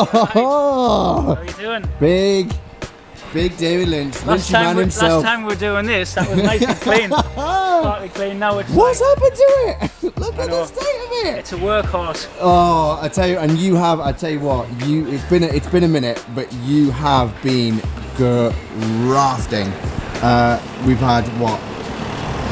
How are you doing? Big David Lynch. Last time we were doing this, that was nice and clean. Partly clean. Now it's What's like, happened to it? Look at the state of it. it's a workhorse. Oh, I tell you, and you have. I tell you what, it's been a minute, but you have been grafting. We've had what?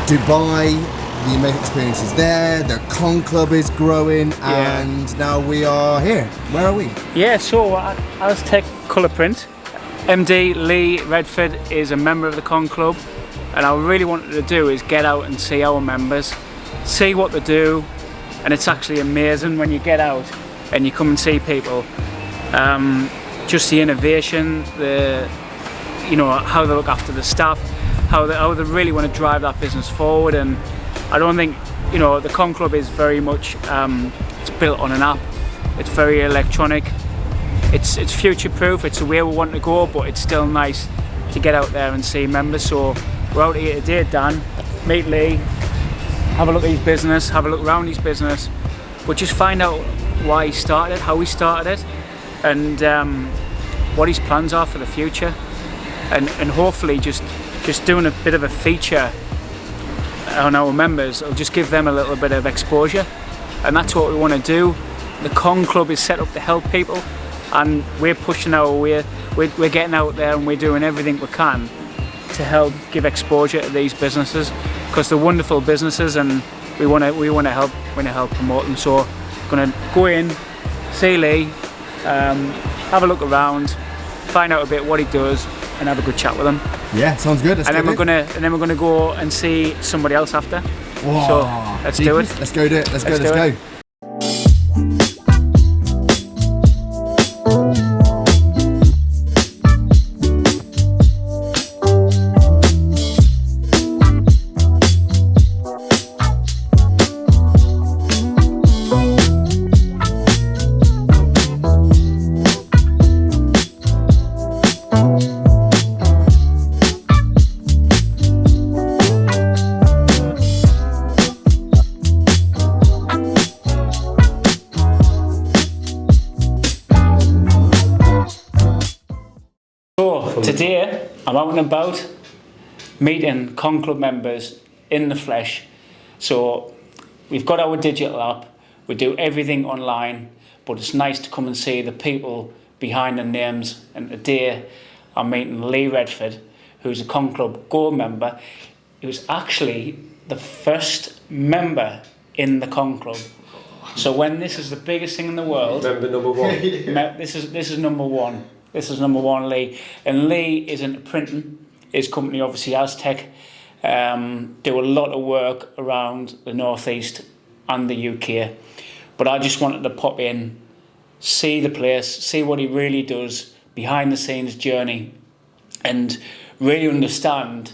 Dubai. The amazing experience is there. The Con Club is growing, and now we are here. Where are we? Yeah, so Aztec Colour Print. MD Lee Redford is a member of the Con Club, and I really wanted to do is get out and see our members, see what they do, and it's actually amazing when you get out and you come and see people. Just the innovation, how they look after the staff, how they really want to drive that business forward. And I don't think, the Con Club is very much, it's built on an app, it's very electronic, it's future proof, it's where we want to go, but it's still nice to get out there and see members. So we're out here today, Dan, meet Lee, have a look at his business, have a look around his business, but just find out why he started it, how he started it, and what his plans are for the future, and hopefully just doing a bit of a feature on our members will just give them a little bit of exposure, and that's what we want to do. The Con Club is set up to help people, and we're pushing our way. We're getting out there and we're doing everything we can to help give exposure to these businesses, because they're wonderful businesses, and we want to help promote them. So we're going to go in, see Lee, have a look around, find out a bit what he does, and have a good chat with him. Yeah, sounds good. And then we're gonna go and see somebody else after. Whoa, so let's do it. Let's go do it. Let's go. Today, I'm out and about meeting Con Club members in the flesh. So we've got our digital app, we do everything online, but it's nice to come and see the people behind the names. And today, I'm meeting Lee Redford, who's a Con Club Gold member. He was actually the first member in the Con Club. So when this is the biggest thing in the world, member number one. This is number one. This is number one, Lee. And Lee is into printing. His company, obviously Aztec, do a lot of work around the northeast and the UK. But I just wanted to pop in, see the place, see what he really does, behind the scenes journey, and really understand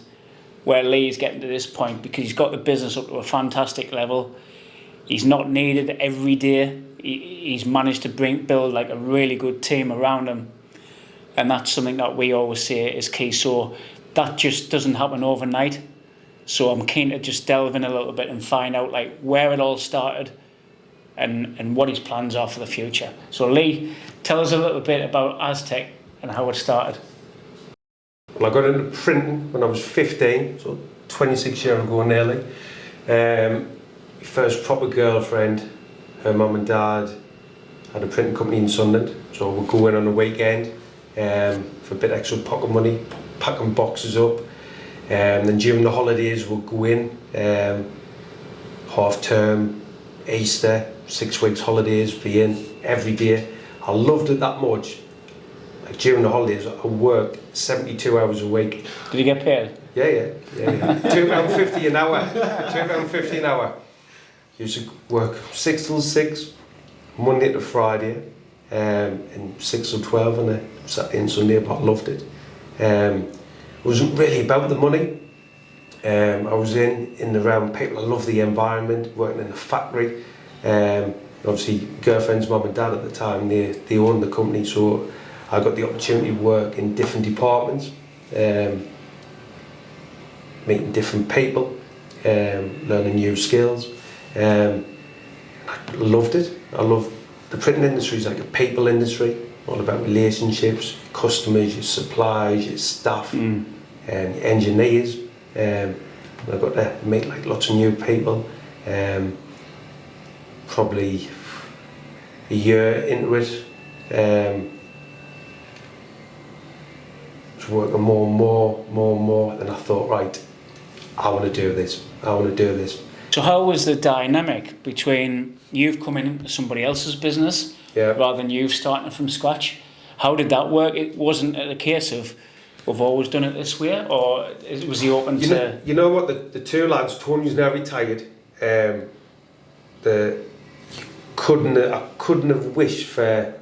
where Lee's getting to this point, because he's got the business up to a fantastic level. He's not needed every day. He's managed to build like a really good team around him. And that's something that we always say is key. So that just doesn't happen overnight. So I'm keen to just delve in a little bit and find out like where it all started and what his plans are for the future. So Lee, tell us a little bit about Aztec and how it started. Well, I got into printing when I was 15, so 26 years ago nearly. My first proper girlfriend, her mum and dad had a printing company in Sunderland. So we'd go in on a weekend for a bit extra pocket money, packing boxes up. Then during the holidays we'll go in, half term, Easter, 6 weeks holidays, be in every day. I loved it that much. Like during the holidays I worked 72 hours a week. Did you get paid? Yeah. £2.50 an hour. £2.50 an hour. Used to work 6 till 6, Monday to Friday. And 6 till 12 on a Saturday and Sunday, but I loved it. It wasn't really about the money. I was in the round people. I loved the environment, working in the factory. Obviously, girlfriend's mum and dad at the time, they owned the company, so I got the opportunity to work in different departments, meeting different people, learning new skills. I loved it. I loved the printing industry is like a people industry. all about relationships, customers, your suppliers, your staff, and your engineers. I've got to meet like lots of new people. Probably a year into it, was working more and more, and I thought, right, I want to do this. So how was the dynamic between you've coming into somebody else's business rather than you starting from scratch? How did that work? It wasn't a case of we've always done it this way, or was he open to... You know what, the two lads, Tony's now retired, I couldn't have wished for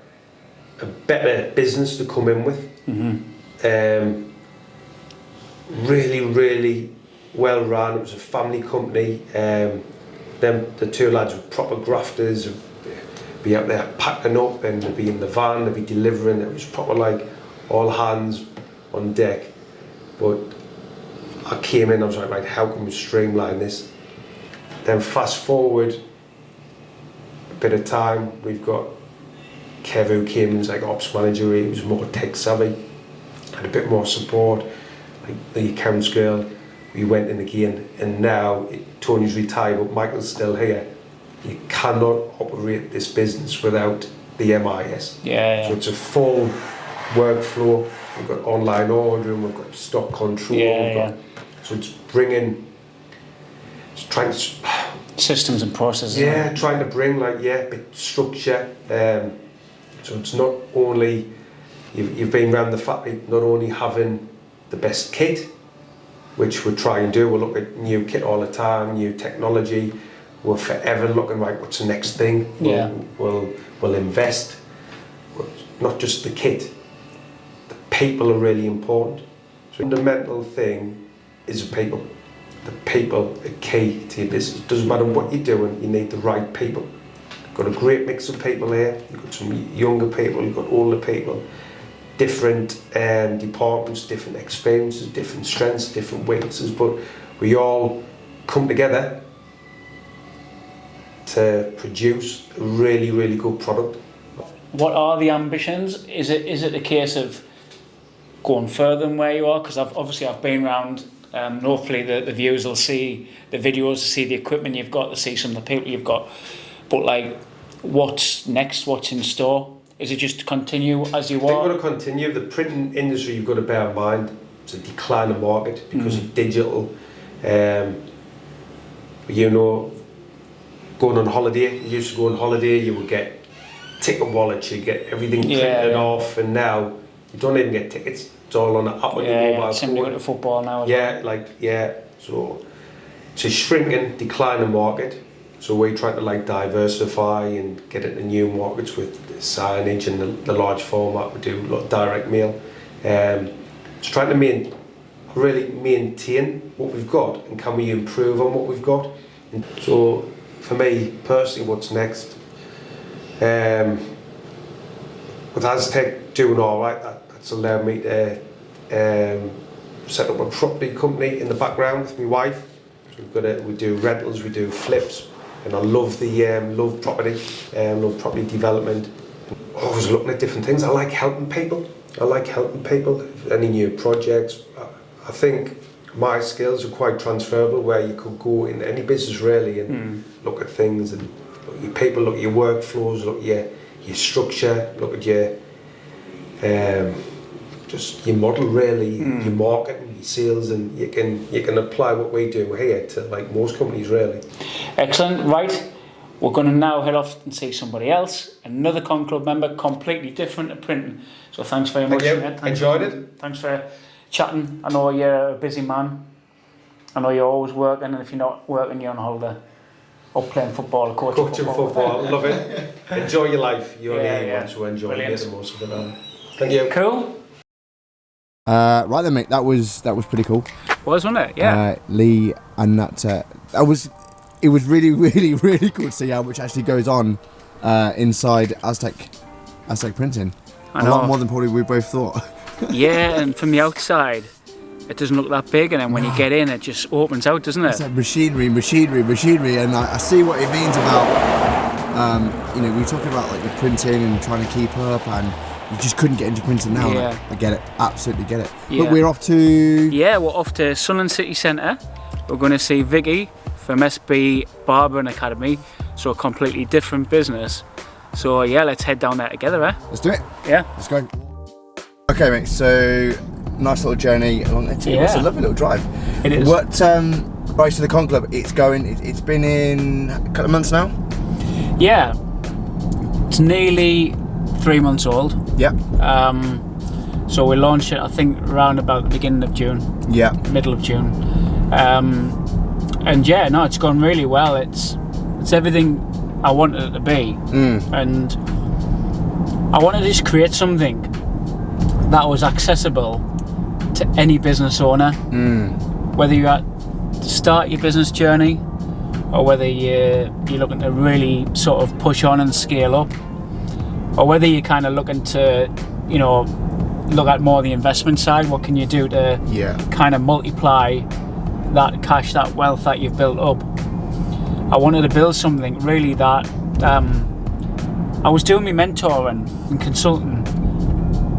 a better business to come in with. Really well run. It was a family company. The two lads were proper grafters. Be out there packing up, and they'd be in the van, they'd be delivering. It was proper like all hands on deck. But I came in, I was like, right, how can we streamline this? Then fast forward a bit of time, we've got Kev, who came in as like ops manager. He was more tech savvy, had a bit more support, like the accounts girl. We went in again, and now Tony's retired, but Michael's still here. You cannot operate this business without the MIS. Yeah. So it's a full workflow. We've got online ordering, we've got stock control. So it's trying to... Systems and processes. Yeah, trying to bring bit structure. So it's not only, you've been around the factory, not only having the best kit, which we try and do. We'll look at new kit all the time, new technology. We're forever looking, right, what's the next thing? We'll invest. Not just the kit. The people are really important. So the fundamental thing is the people. The people are key to your business. It doesn't matter what you're doing, you need the right people. You've got a great mix of people here. You've got some younger people, you've got older people. Different departments, different experiences, different strengths, different weaknesses, but we all come together to produce a really good product. What are the ambitions? Is it a case of going further than where you are? Because I've been around, and hopefully the viewers will see the videos, see the equipment you've got, to see some of the people you've got, but like, what's next, what's in store? Is it just to continue as you are? I think we've got to continue. The printing industry, you've got to bear in mind, it's a declining market because of digital. Going on holiday, you used to go on holiday, you would get ticket wallets, you get everything printed off, and now you don't even get tickets. It's all on the app on your mobile phone. Similar to football now. So it's a shrinking, declining market. So we're trying to diversify and get into new markets with signage and the large format. We do a lot of direct mail. Just trying to really maintain what we've got, and can we improve on what we've got. And so for me personally, what's next? With Aztec doing all right, that's allowed me to set up a property company in the background with my wife. So we do rentals, we do flips. And I love love property development. Always looking at different things. I like helping people. Any new projects. I think my skills are quite transferable, where you could go in any business really and look at things, and look at your people, look at your workflows, look at your structure, look at your just your model really, your marketing, your sales, and you can apply what we do here to most companies really. Excellent. Right, we're going to now head off and see somebody else, another Con Club member, completely different to printing. So thanks very much. Thank you. Enjoyed it. Thanks for chatting. I know you're a busy man. I know you're always working, and if you're not working, you're on holiday. Or playing football, or coaching football. Love it. Enjoy your life. You only want to enjoy it, get the most of it. Thank you. Cool. Right then, mate. That was pretty cool. Wasn't it? Yeah. Lee, and it was really cool to see how much actually goes on inside Aztec printing. I know. A lot more than probably we both thought. Yeah, and from the outside, it doesn't look that big, and then when you get in, it just opens out, doesn't it? It's like machinery, and I see what it means about, we're talking about the printing and trying to keep up, and you just couldn't get into printing now. Yeah. Like, I get it, absolutely get it. Yeah. But we're off to... Yeah, we're off to Sunderland City Centre. We're going to see Vicky from SB Barber and Academy, so a completely different business. So yeah, let's head down there together, eh? Let's do it. Yeah. Let's go. Okay, mate, so nice little journey along there too. Yeah. It's a lovely little drive. It is. What, right, to the Con Club, it's been in a couple of months now? Yeah. It's nearly 3 months old. Yeah. So we launched it, I think, around about the beginning of June. Yeah. Middle of June. And yeah, no, it's gone really well. It's everything I wanted it to be. And I wanted to just create something that was accessible to any business owner. Whether you're at the start of your business journey or whether you're looking to really sort of push on and scale up, or whether you're kind of looking to, you know, look at more the investment side. What can you do to kind of multiply that cash, that wealth that you've built up? I wanted to build something really that I was doing my mentoring and consulting,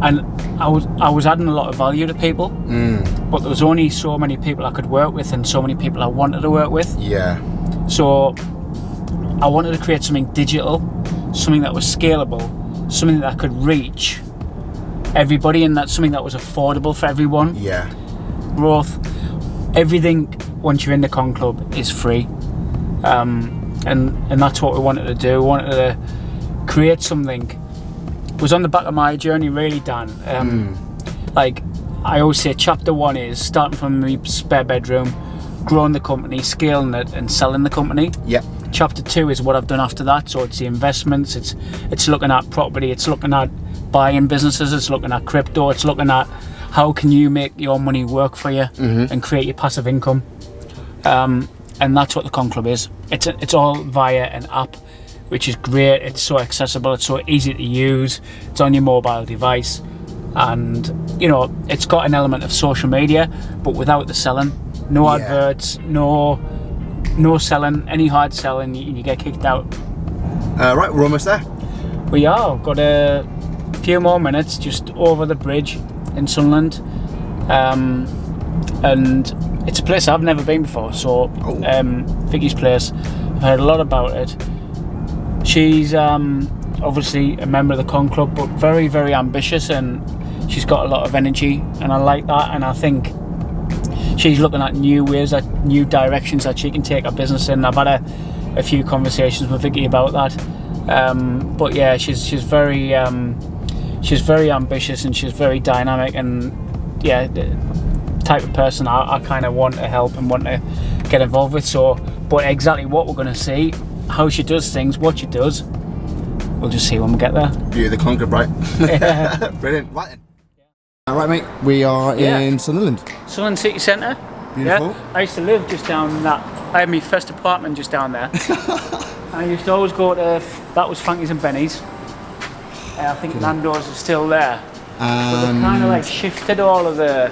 and I was adding a lot of value to people, but there was only so many people I could work with and so many people I wanted to work with. Yeah. So I wanted to create something digital, something that was scalable, something that could reach everybody, and that's something that was affordable for everyone. Yeah. Growth, everything once you're in the Con Club is free, and that's what we wanted to do. We wanted to create something. It was on the back of my journey, really, Dan. Like I always say, chapter 1 is starting from my spare bedroom, growing the company, scaling it, and selling the company. Yeah. Chapter 2 is what I've done after that. So it's the investments. It's looking at property. It's looking at buying businesses. It's looking at crypto. It's looking at how can you make your money work for you and create your passive income. And that's what the Con Club is. It's all via an app, which is great. It's so accessible. It's so easy to use. It's on your mobile device, and you know it's got an element of social media, but without the selling. No adverts. No selling. Any hard selling, you get kicked out. Right, we're almost there. We are. Got a few more minutes just over the bridge in Sunderland, and it's a place I've never been before. So Vicky's place, I've heard a lot about it. She's obviously a member of the Con Club, but very, very ambitious, and she's got a lot of energy, and I like that. And I think she's looking at new ways, at new directions that she can take her business in. I've had a few conversations with Vicky about that, but yeah, she's very ambitious, and she's very dynamic, and yeah, the type of person I kind of want to help and want to get involved with. So, but exactly what we're going to see, how she does things, what she does, we'll just see when we get there. Beauty of the Con Club, right? Yeah. Brilliant. Right then. All right, mate. We are in Sunderland. Sunderland City Centre. Beautiful. Yeah. I used to live just down that. I had my first apartment just down there. I used to always go to. That was Frankie's and Benny's. I think Nando's is still there. But they've kind of like shifted all of the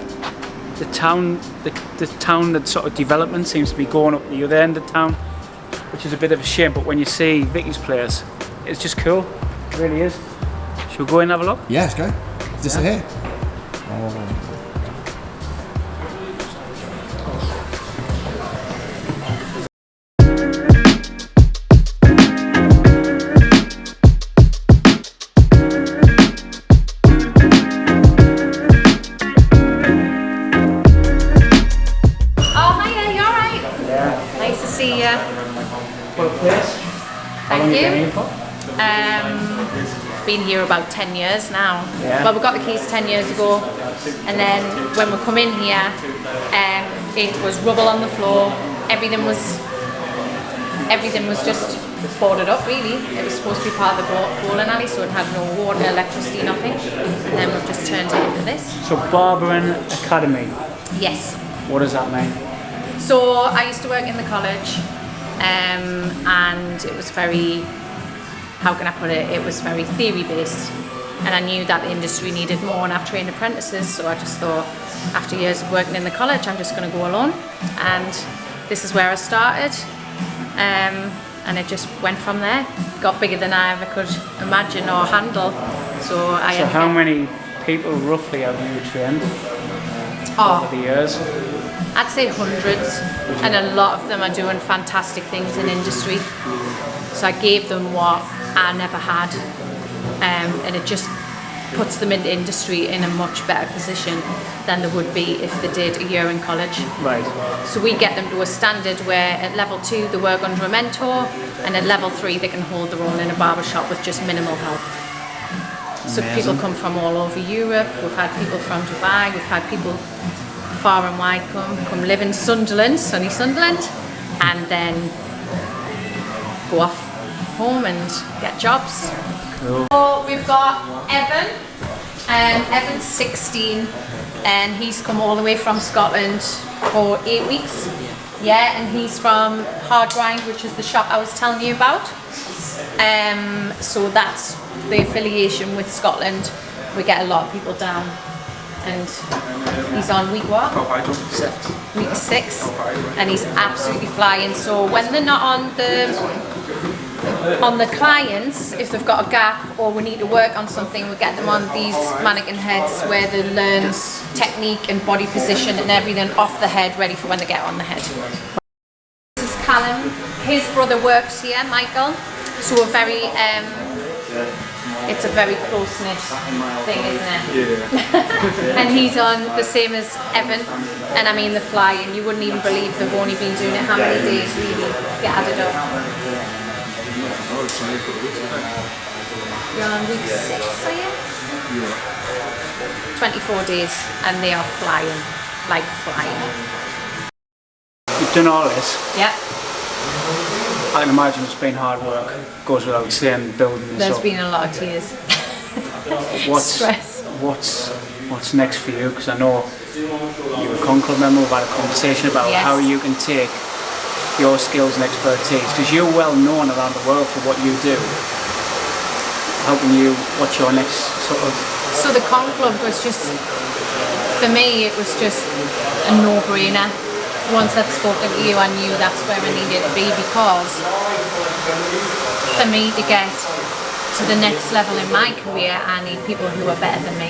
town. The town, that sort of development seems to be going up the other end of town, which is a bit of a shame. But when you see Vicky's place, it's just cool. It really is. Should we go in and have a look? Yeah, let's go. Is this here? Thank you. Been here about 10 years now. Yeah. Well, we got the keys 10 years ago, and then when we come in here, it was rubble on the floor. Everything was just boarded up. Really, it was supposed to be part of the bowling alley, so it had no water, electricity, nothing. And then we've just turned it into this. So Barber Academy. Yes. What does that mean? So I used to work in the college, and it was very, how can I put it, it was very theory based, and I knew that the industry needed more, and I've trained apprentices, so I just thought after years of working in the college I'm just going to go alone, and this is where I started, and it just went from there. Got bigger than I ever could imagine or handle, So I So how many people roughly have you trained over the years? I'd say hundreds, and a lot of them are doing fantastic things in industry. So I gave them what I never had, and it just puts them in the industry in a much better position than they would be if they did a year in college. Right. So we get them to a standard where at level 2 they work under a mentor, and at level 3 they can hold their own in a barbershop with just minimal help. So Amazing. people come from all over Europe. We've had people from Dubai. We've had people far and wide come live in Sunderland, sunny Sunderland, and then go off home and get jobs. Cool. So we've got Evan, and Evan's 16, and he's come all the way from Scotland for 8 weeks. Yeah, and he's from Hard Grind, which is the shop I was telling you about. So that's the affiliation with Scotland. We get a lot of people down, and he's on week what? Week 6, and he's absolutely flying. So when they're not on the clients, if they've got a gap or we need to work on something, we get them on these mannequin heads where they learn technique and body position and everything off the head, ready for when they get on the head. This is Callum. His brother works here, Michael. So we're very, it's a very close-knit thing, isn't it? Yeah. And he's on the same as Evan, and I mean the flying. You wouldn't even believe they've only been doing it how many days really get added up. You're on week 6, are you? Yeah. 24 days, and they are flying, like flying. You've done all this. Yeah. I can imagine it's been hard work. Goes without saying, building this There's up. been a lot of tears. Stress. What's next for you? Because I know you're a con club member. We've had a conversation about Yes. how you can take your skills and expertise, because you're well known around the world for what you do. How can you? What's your next sort of? So the con club was just, for me, it was just a no-brainer. Once I'd spoken to you, I knew that's where I needed to be, because for me to get to the next level in my career, I need people who are better than me,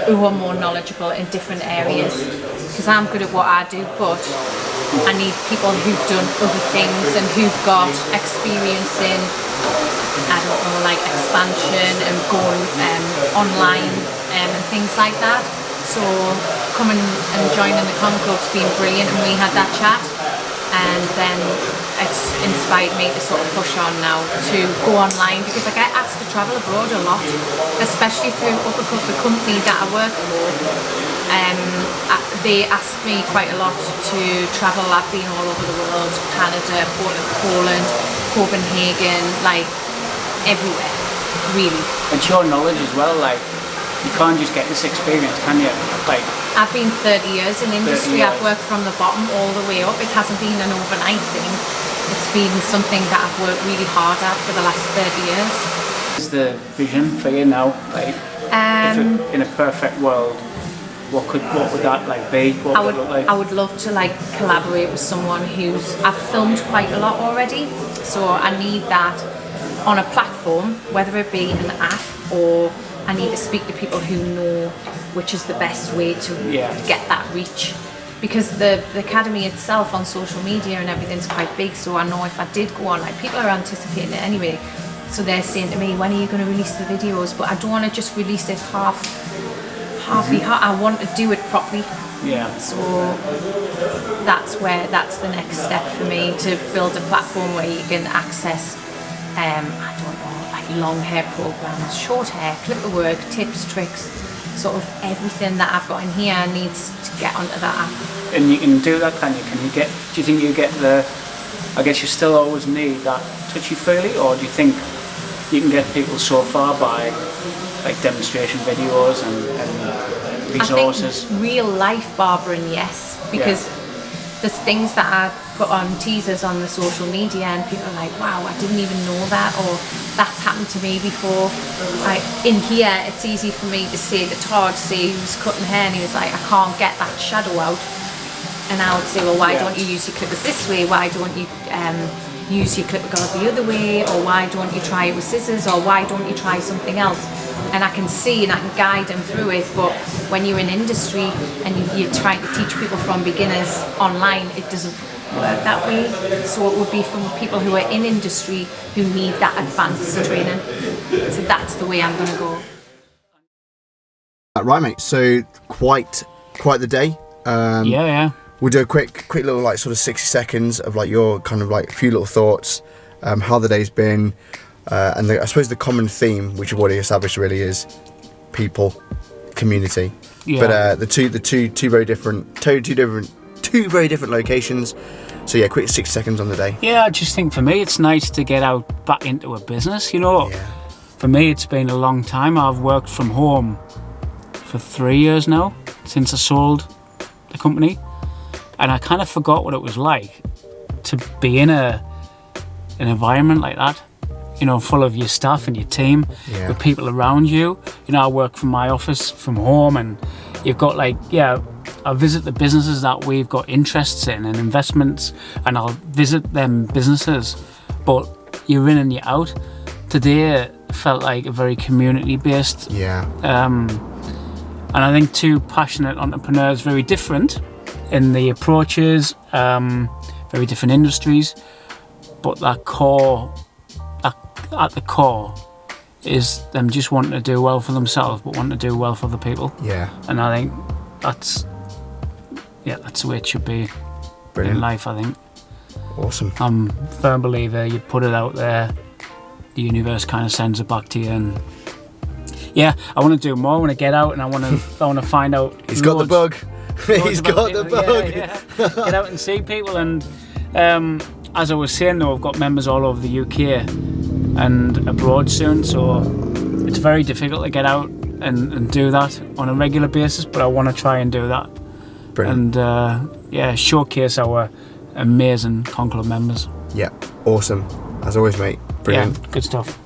who are more knowledgeable in different areas. Because I'm good at what I do, but I need people who've done other things and who've got experience in, I don't know, like expansion and going online and things like that. So coming and joining the con club's been brilliant, and we had that chat, and then it's inspired me to sort of push on now to go online, because I get asked to travel abroad a lot, especially through the company that I work for. They ask me quite a lot to travel. I've been all over the world: Canada, Poland, Copenhagen, like everywhere, really. It's your knowledge as well. Like, you can't just get this experience, can you? Like, I've been 30 years in industry. 30 years. I've worked from the bottom all the way up. It hasn't been an overnight thing. It's been something that I've worked really hard at for the last 30 years. what's the vision for you now? Like, in a perfect world, what would that like be? What would it look like? I would love to like collaborate with someone I've filmed quite a lot already, so I need that on a platform, whether it be an app, or I need to speak to people who know which is the best way to get that reach. Because the academy itself on social media and everything's quite big, so I know if I did go on, like, people are anticipating it anyway, so they're saying to me, when are you going to release the videos? But I don't want to just release it half. I want to do it properly. Yeah. So that's the next step for me, to build a platform where you can access I don't know, like long hair programs, short hair, clipper work, tips, tricks, sort of everything that I've got in here needs to get onto that app. And you can do that, can you? Do you think you get I guess you still always need that touchy-feely, or do you think you can get people so far by like demonstration videos and resources? I think real life barbering, yes, because there's things that I put on teasers on the social media and people are like, wow, I didn't even know that, or that's happened to me before. In here, it's easy for me to say that Todd, say, he was cutting hair and he was like, I can't get that shadow out. And I would say, well, why don't you use your clippers this way? Why don't you use your clipper guard the other way? Or why don't you try it with scissors? Or why don't you try something else? and I can see and I can guide them through it. But when you're in industry and you're trying to teach people from beginners online, it doesn't work that way. So it would be from people who are in industry who need that advanced training. So that's the way I'm going to go. Right, mate. So quite the day. Yeah. We'll do a quick little like sort of 60 seconds of like your kind of like a few little thoughts, how the day's been, and I suppose the common theme, which you've already established, really is people, community. Yeah. But the two very different locations. So yeah, quick 60 seconds on the day. Yeah, I just think for me it's nice to get out back into a business, you know. Yeah. For me it's been a long time. I've worked from home for 3 years now, since I sold the company. And I kind of forgot what it was like to be in an environment like that, you know, full of your staff and your team, with people around you. You know, I work from my office from home, and you've got like, I visit the businesses that we've got interests in and investments, and I'll visit them businesses, but you're in and you're out. Today felt like a very community-based. And I think two passionate entrepreneurs, very different in the approaches, very different industries, but at the core is them just wanting to do well for themselves, but wanting to do well for other people. Yeah. And I think that's the way it should be. Brilliant. In life, I think. Awesome. I'm a firm believer, you put it out there, the universe kind of sends it back to you. And yeah, I want to do more. I want to get out and I want to find out. He's got the bug. He's got the bug. Yeah. Get out and see people. And as I was saying, though, I've got members all over the UK and abroad soon, so it's very difficult to get out and do that on a regular basis, but I want to try and do that. Brilliant. And showcase our amazing Con Club members. Yeah, awesome. As always, mate. Brilliant. Yeah, good stuff.